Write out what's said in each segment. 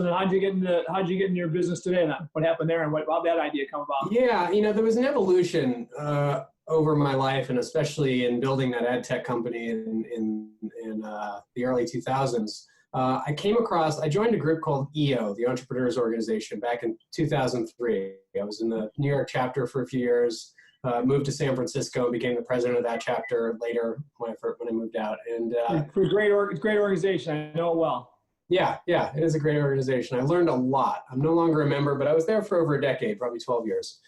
then how'd you get into your business today? Then what happened there, and how'd that idea come about? Yeah, there was an evolution over my life, and especially in building that ad tech company in the early 2000s. I joined a group called EO, the Entrepreneurs Organization, back in 2003. I was in the New York chapter for a few years, moved to San Francisco and became the president of that chapter later when I moved out. And it's a great organization. I know it well. Yeah, it is a great organization. I learned a lot. I'm no longer a member, but I was there for over a decade, probably 12 years.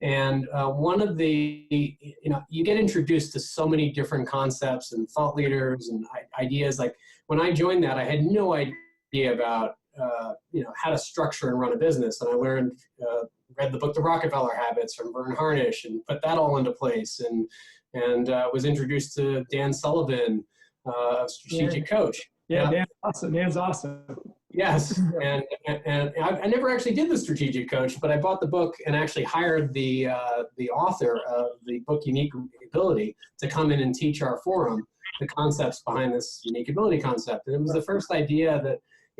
And one of the, you get introduced to so many different concepts and thought leaders and ideas. Like when I joined that, I had no idea about, how to structure and run a business. And I read the book, The Rockefeller Habits from Vern Harnish, and put that all into place. And was introduced to Dan Sullivan, a strategic coach. Yeah, Dan's awesome. Yes, and I never actually did the strategic coach, but I bought the book and actually hired the author of the book Unique Ability to come in and teach our forum the concepts behind this unique ability concept. And it was the first idea that,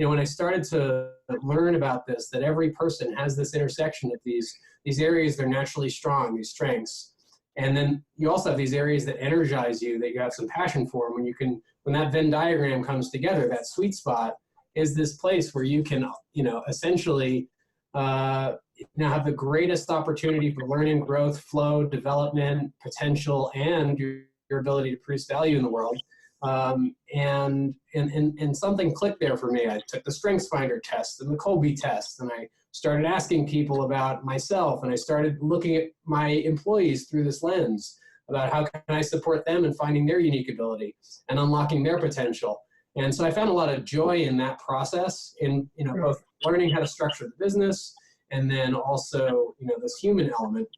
when I started to learn about this, that every person has this intersection of these areas they're naturally strong, these strengths. And then you also have these areas that energize you, that you have some passion for. When that Venn diagram comes together, that sweet spot is this place where you can, essentially now have the greatest opportunity for learning, growth, flow, development, potential, and your ability to produce value in the world. And something clicked there for me. I took the StrengthsFinder test and the Kolbe test, and I started asking people about myself, and I started looking at my employees through this lens about how can I support them in finding their unique ability and unlocking their potential. And so I found a lot of joy in that process, in both learning how to structure the business and then also this human element.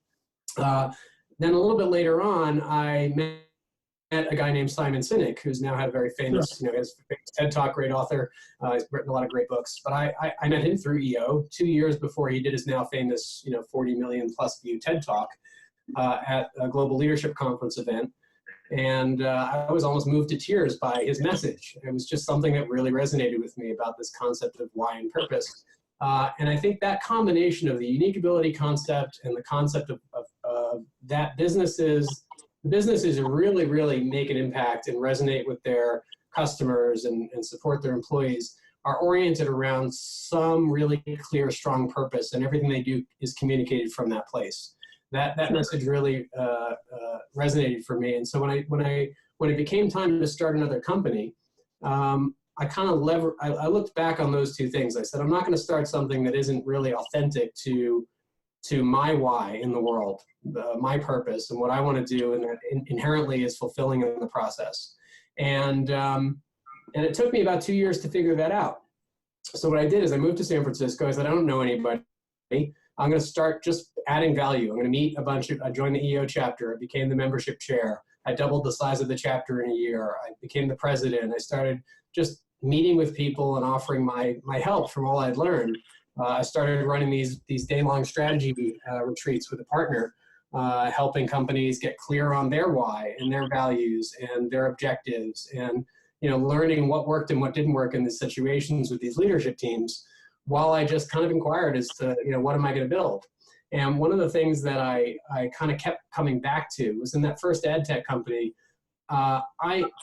Then a little bit later on, I met a guy named Simon Sinek, who's now had a very famous, has a TED Talk, great author. He's written a lot of great books. But I met him through EO 2 years before he did his now famous, 40 million plus view TED Talk at a global leadership conference event. And I was almost moved to tears by his message. It was just something that really resonated with me about this concept of why and purpose. And I think that combination of the unique ability concept and the concept of that businesses really, really make an impact and resonate with their customers and support their employees are oriented around some really clear, strong purpose, and everything they do is communicated from that place. That message really resonated for me. And so when it became time to start another company, I kind of I looked back on those two things. I said, I'm not going to start something that isn't really authentic to my why in the world, my purpose, and what I want to do, and that inherently is fulfilling in the process. And it took me about 2 years to figure that out. So what I did is I moved to San Francisco. I said, I don't know anybody. I'm going to start just adding value. I'm going to meet I joined the EO chapter. I became the membership chair. I doubled the size of the chapter in a year. I became the president. I started just meeting with people and offering my help from all I'd learned. I started running these day-long strategy retreats with a partner, helping companies get clear on their why and their values and their objectives, and learning what worked and what didn't work in these situations with these leadership teams, while I just kind of inquired as to what am I going to build. And one of the things that I kind of kept coming back to was in that first ad tech company. I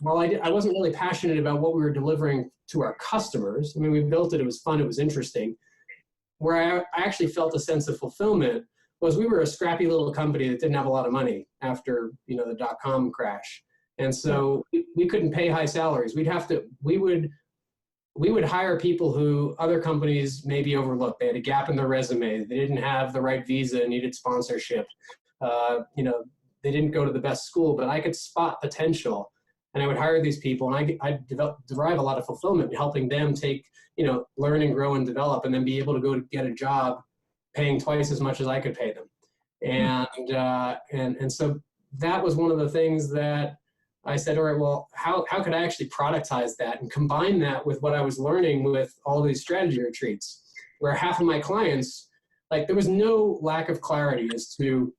wasn't really passionate about what we were delivering to our customers. I mean, we built it; it was fun, it was interesting. Where I actually felt a sense of fulfillment was we were a scrappy little company that didn't have a lot of money after the .com crash, and so we couldn't pay high salaries. We would hire people who other companies maybe overlooked. They had a gap in their resume. They didn't have the right visa, needed sponsorship. They didn't go to the best school, but I could spot potential. And I would hire these people, and I derive a lot of fulfillment in helping them learn and grow and develop, and then be able to go to get a job paying twice as much as I could pay them. And so that was one of the things that I said, all right, well, how could I actually productize that and combine that with what I was learning with all these strategy retreats, where half of my clients, there was no lack of clarity as to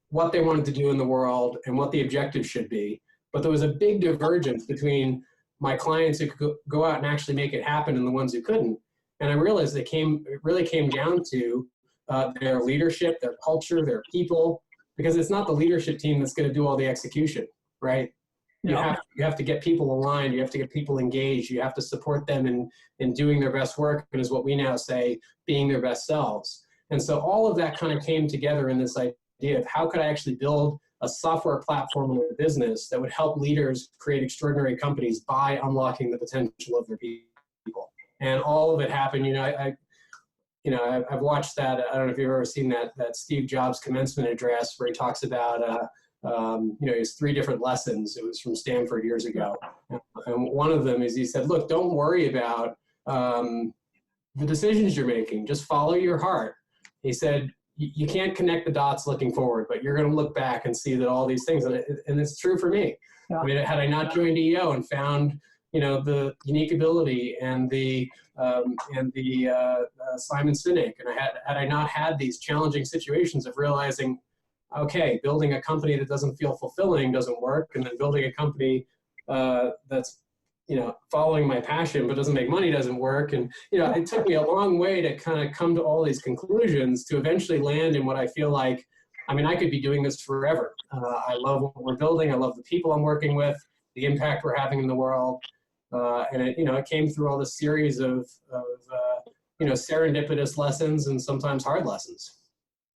what they wanted to do in the world and what the objective should be. But there was a big divergence between my clients who could go out and actually make it happen and the ones who couldn't. And I realized it really came down to their leadership, their culture, their people, because it's not the leadership team that's going to do all the execution, right? You have to get people aligned. You have to get people engaged. You have to support them in doing their best work, and is what we now say, being their best selves. And so all of that kind of came together in this idea of how could I actually build a software platform in a business that would help leaders create extraordinary companies by unlocking the potential of their people. And all of it happened. I've watched that. I don't know if you've ever seen that Steve Jobs commencement address where he talks about his 3 different lessons. It was from Stanford years ago. And one of them is he said, look, don't worry about the decisions you're making. Just follow your heart. He said, you can't connect the dots looking forward, but you're going to look back and see that all these things, and it's true for me. Yeah. I mean, had I not joined EO and found, the unique ability and the Simon Sinek, and had I not had these challenging situations of realizing, okay, building a company that doesn't feel fulfilling doesn't work, and then building a company that's following my passion but doesn't make money doesn't work. And it took me a long way to kind of come to all these conclusions to eventually land in what I feel like, I could be doing this forever. I love what we're building. I love the people I'm working with, the impact we're having in the world. And it came through all this series of serendipitous lessons and sometimes hard lessons.